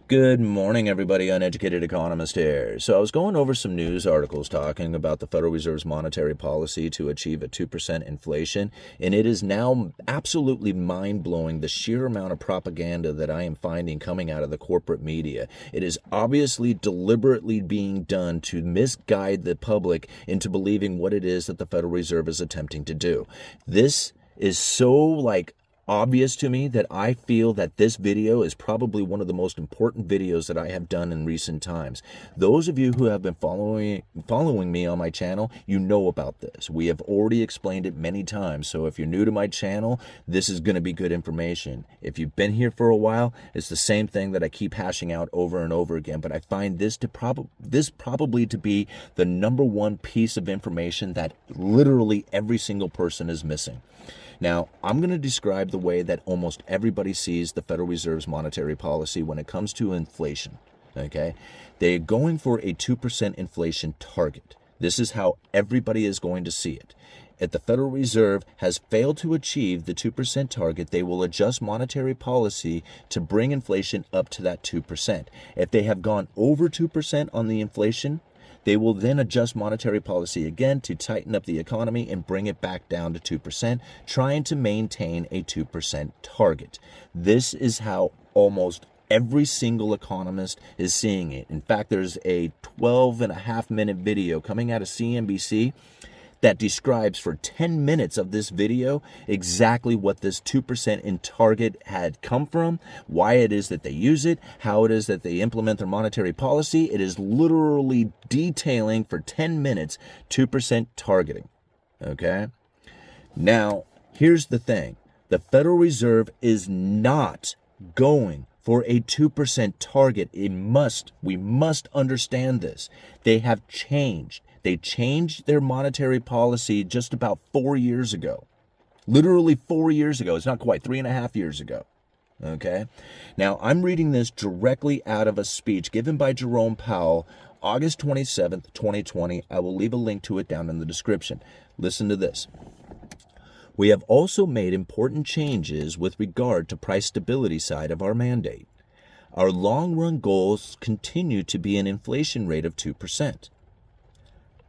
Good morning, everybody. Uneducated economist here. So I was going over some news articles talking about the Federal Reserve's monetary policy to achieve a 2% inflation, and it is now absolutely mind-blowing the sheer amount of propaganda that I am finding coming out of the corporate media. It is obviously deliberately being done to misguide the public into believing what it is that the Federal Reserve is attempting to do. This is so obvious to me that I feel that this video is probably one of the most important videos that I have done in recent times. Those of you who have been following me on my channel, you know about this. We have already explained it many times, so if you're new to my channel, this is going to be good information. If you've been here for a while, it's the same thing that I keep hashing out over and over again, but I find this probably to be the number one piece of information that literally every single person is missing. Now, I'm going to describe the way that almost everybody sees the Federal Reserve's monetary policy when it comes to inflation, okay? They're going for a 2% inflation target. This is how everybody is going to see it. If the Federal Reserve has failed to achieve the 2% target, they will adjust monetary policy to bring inflation up to that 2%. If they have gone over 2% on the inflation, they will then adjust monetary policy again to tighten up the economy and bring it back down to 2%, trying to maintain a 2% target. This is how almost every single economist is seeing it. In fact, there's a 12.5-minute video coming out of CNBC that describes for 10 minutes of this video exactly what this 2% in target had come from, why it is that they use it, how it is that they implement their monetary policy. It is literally detailing for 10 minutes 2% targeting. Okay? Now, here's the thing. The Federal Reserve is not going for a 2% target. We must understand this. They have changed. They changed their monetary policy just about 4 years ago. Literally 4 years ago. It's not quite 3.5 years ago. Okay? Now, I'm reading this directly out of a speech given by Jerome Powell, August 27th, 2020. I will leave a link to it down in the description. Listen to this. We have also made important changes with regard to price stability side of our mandate. Our long-run goals continue to be an inflation rate of 2%.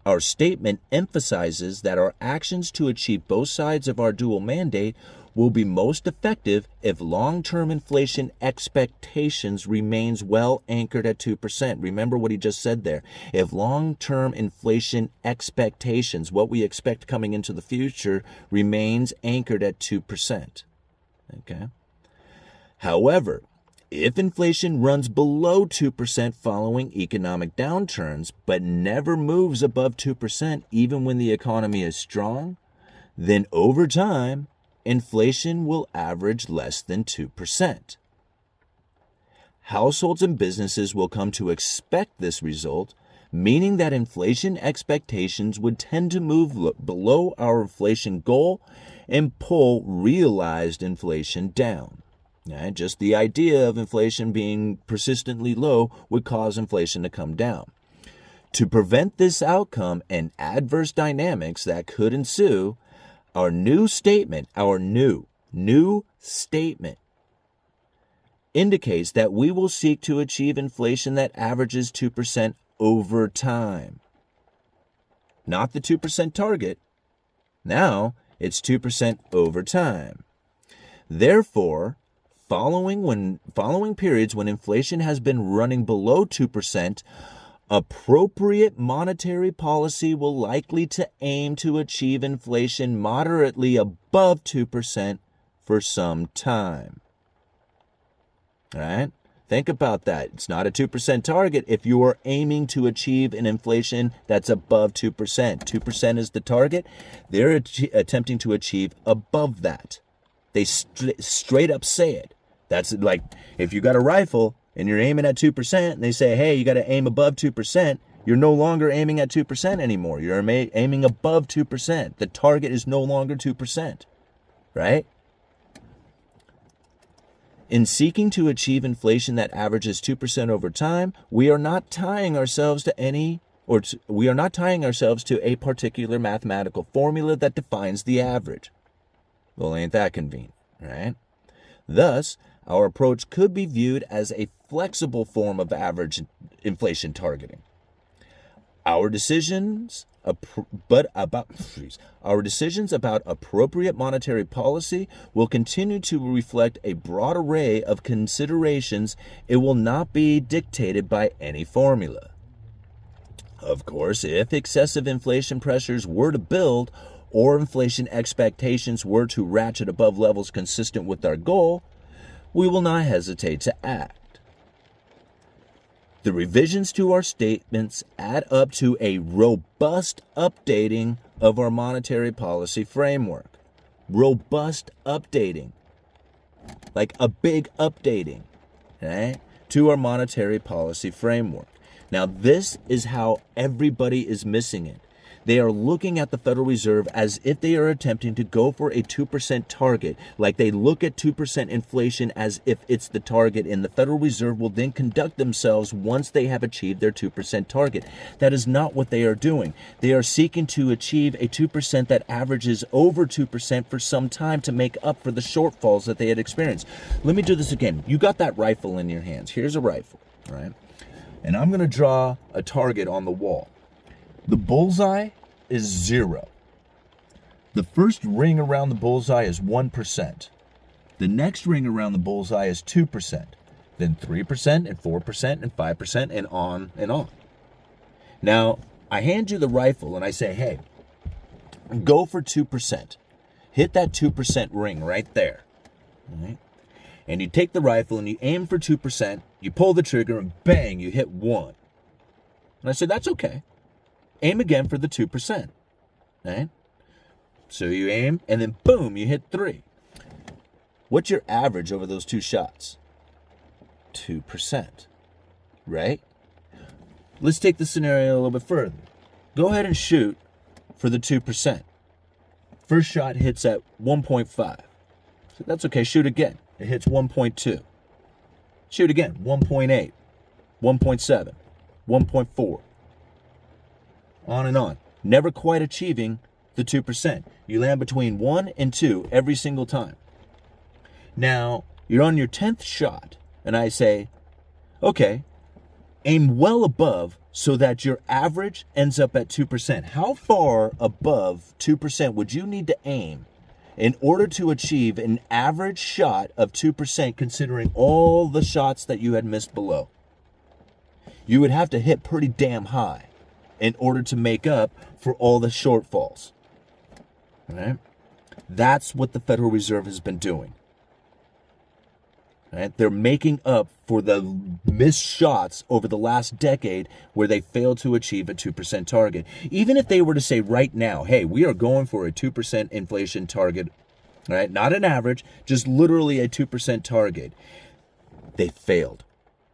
Our statement emphasizes that our actions to achieve both sides of our dual mandate will be most effective if long-term inflation expectations remains well anchored at 2%. Remember what he just said there. If long-term inflation expectations, what we expect coming into the future, remains anchored at 2%. Okay? However, if inflation runs below 2% following economic downturns, but never moves above 2% even when the economy is strong, then over time, inflation will average less than 2%. Households and businesses will come to expect this result, meaning that inflation expectations would tend to move below our inflation goal and pull realized inflation down. Just the idea of inflation being persistently low would cause inflation to come down. To prevent this outcome and adverse dynamics that could ensue, our new statement indicates that we will seek to achieve inflation that averages 2% over time. Not the 2% target. Now it's 2% over time. Therefore, following periods when inflation has been running below 2%, appropriate monetary policy will likely to aim to achieve inflation moderately above 2% for some time. All right? Think about that. It's not a 2% target if you are aiming to achieve an inflation that's above 2%. 2% is the target. They're attempting to achieve above that. They straight up say it. That's like if you got a rifle and you're aiming at 2% and they say, hey, you got to aim above 2%, you're no longer aiming at 2% anymore. You're aiming above 2%. The target is no longer 2%, right? In seeking to achieve inflation that averages 2% over time, we are not tying ourselves to a particular mathematical formula that defines the average. Well, ain't that convenient, right? Thus, our approach could be viewed as a flexible form of average inflation targeting. Our decisions about appropriate monetary policy will continue to reflect a broad array of considerations. It will not be dictated by any formula. Of course, if excessive inflation pressures were to build or inflation expectations were to ratchet above levels consistent with our goal, we will not hesitate to act. The revisions to our statements add up to a robust updating of our monetary policy framework. Robust updating. Like a big updating, right, to our monetary policy framework. Now, this is how everybody is missing it. They are looking at the Federal Reserve as if they are attempting to go for a 2% target, like they look at 2% inflation as if it's the target, and the Federal Reserve will then conduct themselves once they have achieved their 2% target. That is not what they are doing. They are seeking to achieve a 2% that averages over 2% for some time to make up for the shortfalls that they had experienced. Let me do this again. You got that rifle in your hands. Here's a rifle, right? And I'm going to draw a target on the wall. The bullseye is 0. The first ring around the bullseye is 1%. The next ring around the bullseye is 2%. Then 3% and 4% and 5% and on and on. Now, I hand you the rifle and I say, hey, go for 2%. Hit that 2% ring right there. All right? And you take the rifle and you aim for 2%, you pull the trigger and bang, you hit 1. And I said, that's okay. Aim again for the 2%. Right? So you aim and then boom, you hit 3. What's your average over those 2 shots? 2%. Right? Let's take the scenario a little bit further. Go ahead and shoot for the 2%. First shot hits at 1.5. So that's okay, shoot again. It hits 1.2. Shoot again, 1.8, 1.7, 1.4. On and on. Never quite achieving the 2%. You land between 1 and 2 every single time. Now, you're on your 10th shot, and I say, okay, aim well above so that your average ends up at 2%. How far above 2% would you need to aim in order to achieve an average shot of 2%, considering all the shots that you had missed below? You would have to hit pretty damn high in order to make up for all the shortfalls. All right? That's what the Federal Reserve has been doing. All right? They're making up for the missed shots over the last decade where they failed to achieve a 2% target. Even if they were to say right now, hey, we are going for a 2% inflation target, right? Not an average, just literally a 2% target. They failed.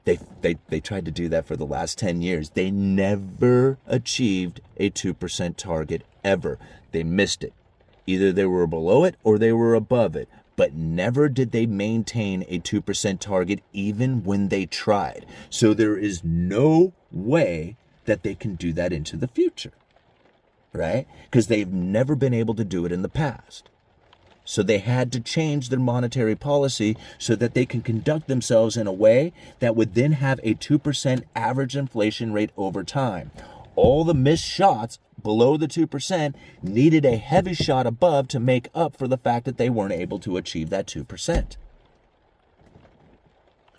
They tried to do that for the last 10 years. They never achieved a 2% target ever. They missed it. Either they were below it or they were above it. But never did they maintain a 2% target even when they tried. So there is no way that they can do that into the future, right? Because they've never been able to do it in the past. So they had to change their monetary policy so that they can conduct themselves in a way that would then have a 2% average inflation rate over time. All the missed shots below the 2% needed a heavy shot above to make up for the fact that they weren't able to achieve that 2%.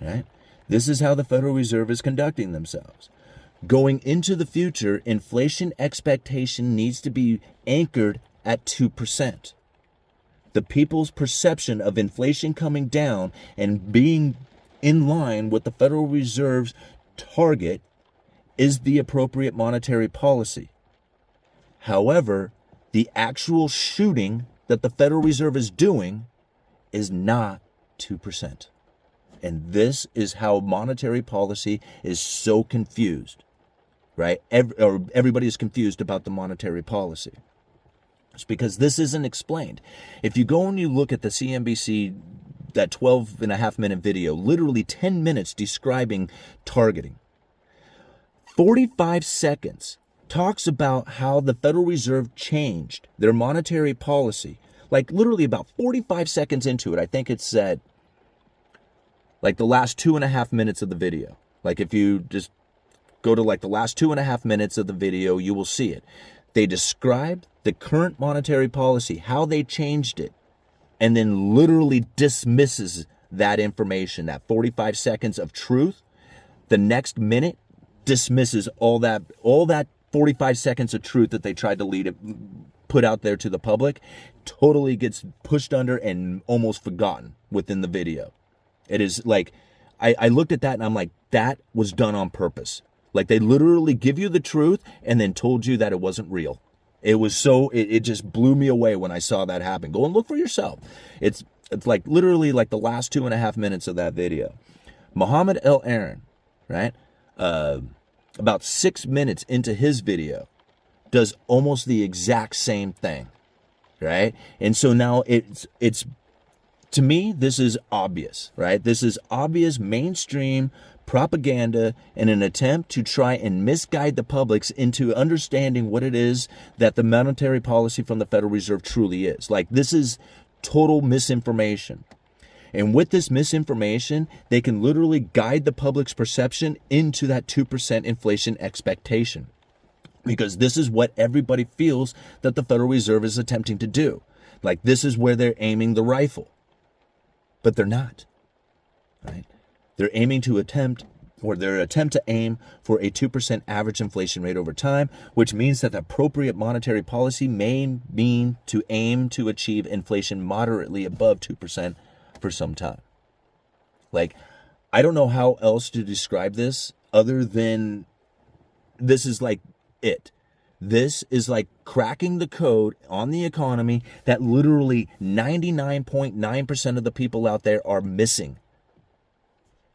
Right? This is how the Federal Reserve is conducting themselves. Going into the future, inflation expectation needs to be anchored at 2%. The people's perception of inflation coming down and being in line with the Federal Reserve's target is the appropriate monetary policy. However, the actual shooting that the Federal Reserve is doing is not 2%. And this is how monetary policy is so confused, right? Everybody is confused about the monetary policy. It's because this isn't explained. If you go and you look at the CNBC, that 12.5-minute video, literally 10 minutes describing targeting, 45 seconds talks about how the Federal Reserve changed their monetary policy. Like literally about 45 seconds into it, I think it said, like the last 2.5 minutes of the video. Like if you just go to like the last 2.5 minutes of the video, you will see it. They described the current monetary policy, how they changed it, and then literally dismisses that information, that 45 seconds of truth. The next minute dismisses all that 45 seconds of truth that they tried to put out there to the public, totally gets pushed under and almost forgotten within the video. It is like, I looked at that and I'm like, that was done on purpose. Like they literally give you the truth and then told you that it wasn't real. It was so, it just blew me away when I saw that happen. Go and look for yourself. It's like literally like the last 2.5 minutes of that video. Mohammed El-Erian, right? About 6 minutes into his video, does almost the exact same thing, right? And so now it's to me, this is obvious, right? This is obvious mainstream propaganda in an attempt to try and misguide the publics into understanding what it is that the monetary policy from the Federal Reserve truly is. Like, this is total misinformation. And with this misinformation, they can literally guide the public's perception into that 2% inflation expectation. Because this is what everybody feels that the Federal Reserve is attempting to do. Like, this is where they're aiming the rifle. But they're not, right? They're aiming to attempt to aim for a 2% average inflation rate over time, which means that the appropriate monetary policy may mean to aim to achieve inflation moderately above 2% for some time. Like, I don't know how else to describe this other than this is like it. This is like cracking the code on the economy that literally 99.9% of the people out there are missing.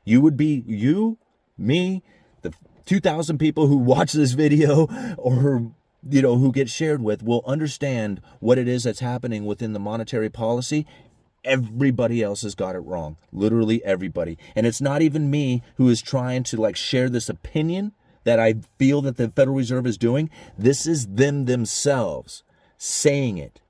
You, me, the 2,000 people who watch this video or, who get shared with will understand what it is that's happening within the monetary policy. Everybody else has got it wrong. Literally everybody. And it's not even me who is trying to like share this opinion that I feel that the Federal Reserve is doing. This is them themselves saying it,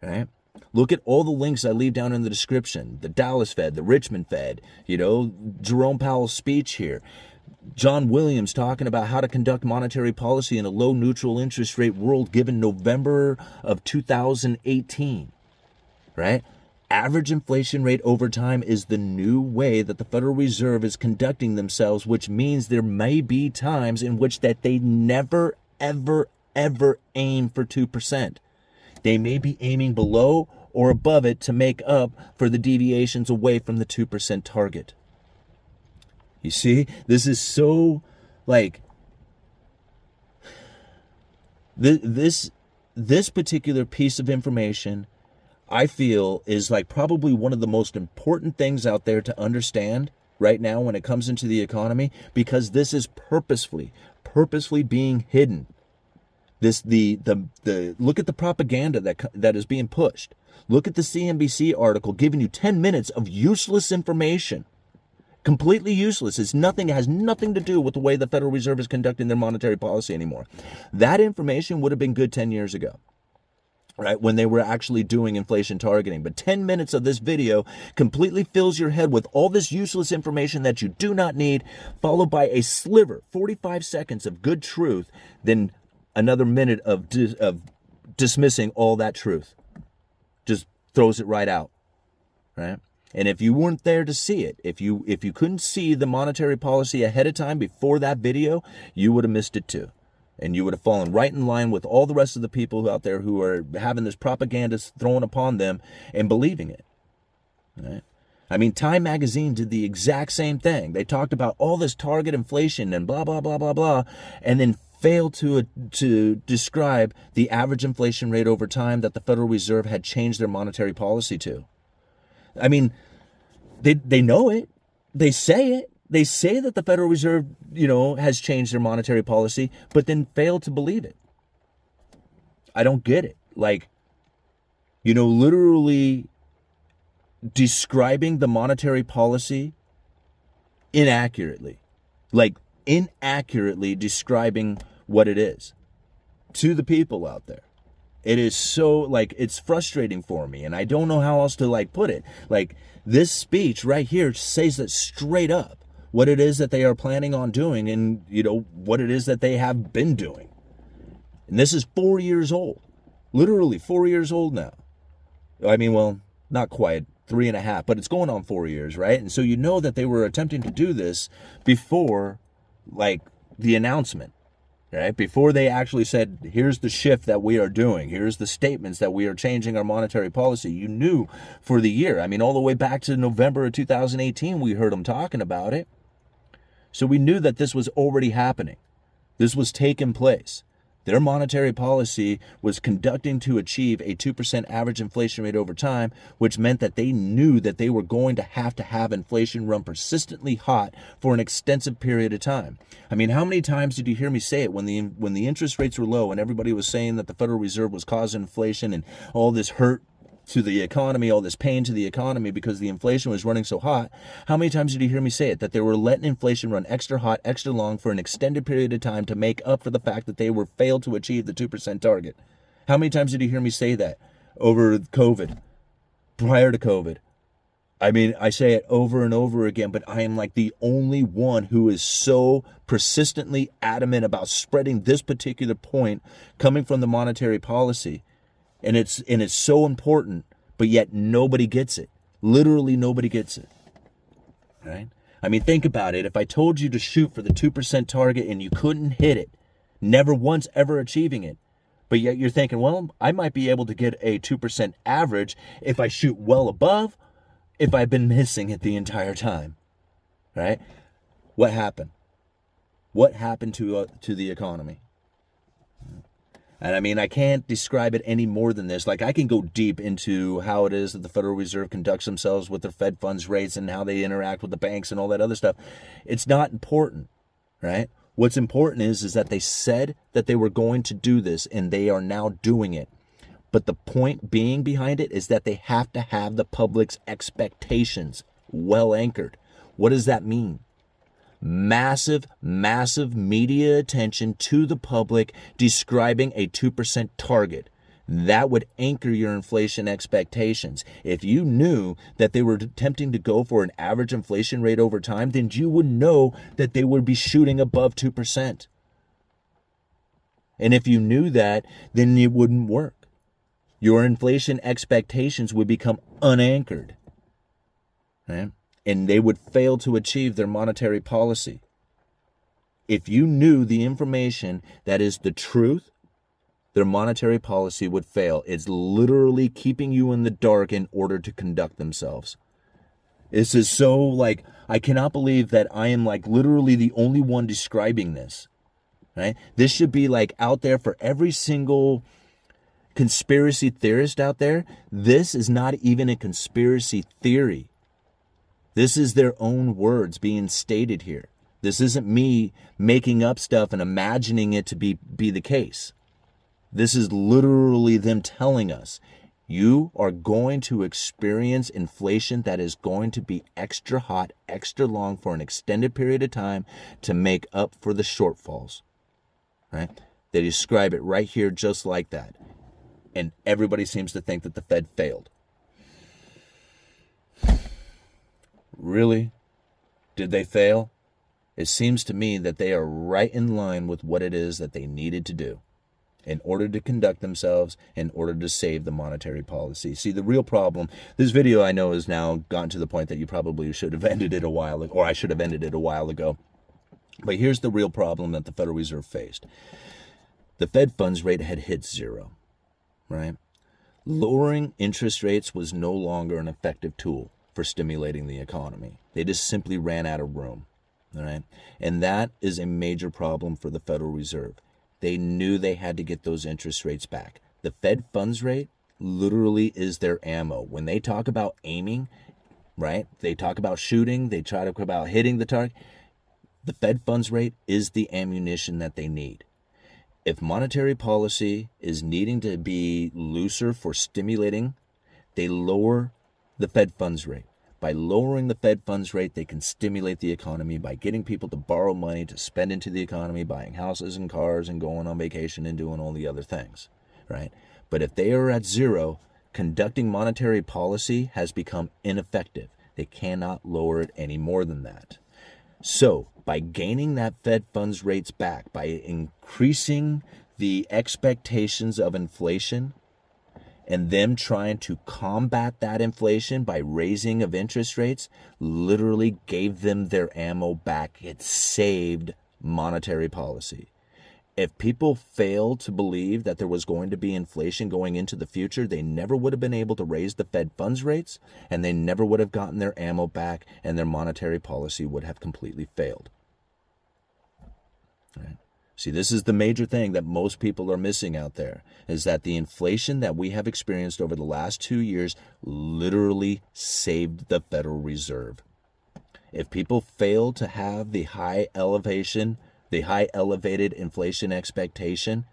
right? Look at all the links I leave down in the description. The Dallas Fed, the Richmond Fed, Jerome Powell's speech here. John Williams talking about how to conduct monetary policy in a low neutral interest rate world given November of 2018, right? Average inflation rate over time is the new way that the Federal Reserve is conducting themselves, which means there may be times in which that they never, ever, ever aim for 2%. They may be aiming below or above it to make up for the deviations away from the 2% target. You see, this is so like this particular piece of information, I feel, is like probably one of the most important things out there to understand right now when it comes into the economy, because this is purposefully being hidden. The look at the propaganda that is being pushed. Look at the CNBC article giving you 10 minutes of useless information. Completely useless. It has nothing to do with the way the Federal Reserve is conducting their monetary policy anymore. That information would have been good 10 years ago, right, when they were actually doing inflation targeting. But 10 minutes of this video completely fills your head with all this useless information that you do not need, followed by a sliver, 45 seconds of good truth, then another minute of dismissing all that truth. Just throws it right out, right? And if you weren't there to see it, if you couldn't see the monetary policy ahead of time before that video, you would have missed it too. And you would have fallen right in line with all the rest of the people out there who are having this propaganda thrown upon them and believing it. Right? I mean, Time Magazine did the exact same thing. They talked about all this target inflation and blah, blah, blah, blah, blah, and then failed to describe the average inflation rate over time that the Federal Reserve had changed their monetary policy to. I mean, they know it. They say it. They say that the Federal Reserve, has changed their monetary policy, but then fail to believe it. I don't get it. Like, literally describing the monetary policy inaccurately. Like, inaccurately describing what it is to the people out there. It is so, it's frustrating for me, and I don't know how else to, put it. Like, This speech right here says that straight up, what it is that they are planning on doing, and what it is that they have been doing. And this is 4 years old, literally 4 years old now. I mean, well, not quite 3.5, but it's going on 4 years, right? And so that they were attempting to do this before, like, the announcement, right? Before they actually said, here's the shift that we are doing, here's the statements that we are changing our monetary policy. You knew for the year. I mean, all the way back to November of 2018, we heard them talking about it. So we knew that this was already happening. This was taking place. Their monetary policy was conducting to achieve a 2% average inflation rate over time, which meant that they knew that they were going to have inflation run persistently hot for an extensive period of time. I mean, how many times did you hear me say it when the interest rates were low and everybody was saying that the Federal Reserve was causing inflation and all this hurt to the economy, all this pain to the economy because the inflation was running so hot? How many times did you hear me say it? That they were letting inflation run extra hot, extra long for an extended period of time to make up for the fact that they were failed to achieve the 2% target. How many times did you hear me say that over COVID, prior to COVID? I mean, I say it over and over again, but I am like the only one who is so persistently adamant about spreading this particular point coming from the monetary policy. And it's so important, but yet nobody gets it. Literally nobody gets it, right? I mean, think about it. If I told you to shoot for the 2% target and you couldn't hit it, never once ever achieving it, but yet you're thinking, well, I might be able to get a 2% average if I shoot well above, if I've been missing it the entire time, right? What happened? What happened to the economy? And I mean, I can't describe it any more than this. Like, I can go deep into how it is that the Federal Reserve conducts themselves with their Fed funds rates and how they interact with the banks and all that other stuff. It's not important, right? What's important is that they said that they were going to do this and they are now doing it. But the point being behind it is that they have to have the public's expectations well anchored. What does that mean? Massive media attention to the public describing a 2% target. That would anchor your inflation expectations. If you knew that they were attempting to go for an average inflation rate over time, then you would know that they would be shooting above 2%. And if you knew that, then it wouldn't work. Your inflation expectations would become unanchored, right? And they would fail to achieve their monetary policy. If you knew the information that is the truth, their monetary policy would fail. It's literally keeping you in the dark in order to conduct themselves. This is so, like, I cannot believe that I am, like, literally the only one describing this, right? This should be, like, out there for every single conspiracy theorist out there. This is not even a conspiracy theory. This is their own words being stated here. This isn't me making up stuff and imagining it to be the case. This is literally them telling us, you are going to experience inflation that is going to be extra hot, extra long for an extended period of time to make up for the shortfalls. Right? They describe it right here just like that. And everybody seems to think that the Fed failed. Really? Did they fail? It seems to me that they are right in line with what it is that they needed to do in order to conduct themselves, in order to save the monetary policy. See, the real problem, this video I know has now gotten to the point that you probably should have ended it a while ago, or I should have ended it a while ago. But here's the real problem that the Federal Reserve faced. The Fed funds rate had hit zero, right? Lowering interest rates was no longer an effective tool for stimulating the economy. They just simply ran out of room, all right? And that is a major problem for the Federal Reserve. They knew they had to get those interest rates back. The Fed funds rate literally is their ammo. When they talk about aiming, right? They talk about shooting, they talk about hitting the target. The Fed funds rate is the ammunition that they need. If monetary policy is needing to be looser for stimulating, they lower the Fed funds rate. By lowering the Fed funds rate, they can stimulate the economy by getting people to borrow money to spend into the economy, buying houses and cars and going on vacation and doing all the other things, right? But if they are at zero, conducting monetary policy has become ineffective. They cannot lower it any more than that. So by gaining that Fed funds rates back, by increasing the expectations of inflation, and them trying to combat that inflation by raising of interest rates, literally gave them their ammo back. It saved monetary policy. If people failed to believe that there was going to be inflation going into the future, they never would have been able to raise the Fed funds rates, and they never would have gotten their ammo back, and their monetary policy would have completely failed. Right? See, this is the major thing that most people are missing out there, is that the inflation that we have experienced over the last 2 years literally saved the Federal Reserve. If people fail to have the high elevated inflation expectation,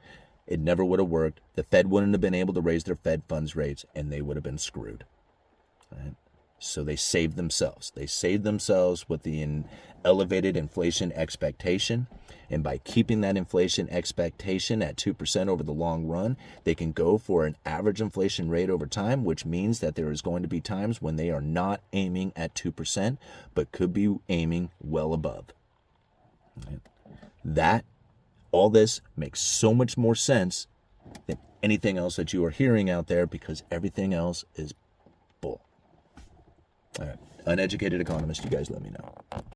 it never would have worked. The Fed wouldn't have been able to raise their Fed funds rates, and they would have been screwed. Right? So they saved themselves. They saved themselves with the elevated inflation expectation. And by keeping that inflation expectation at 2% over the long run, they can go for an average inflation rate over time, which means that there is going to be times when they are not aiming at 2%, but could be aiming well above. Right? All this makes so much more sense than anything else that you are hearing out there, because everything else is bull. All right. Uneducated economist, you guys let me know.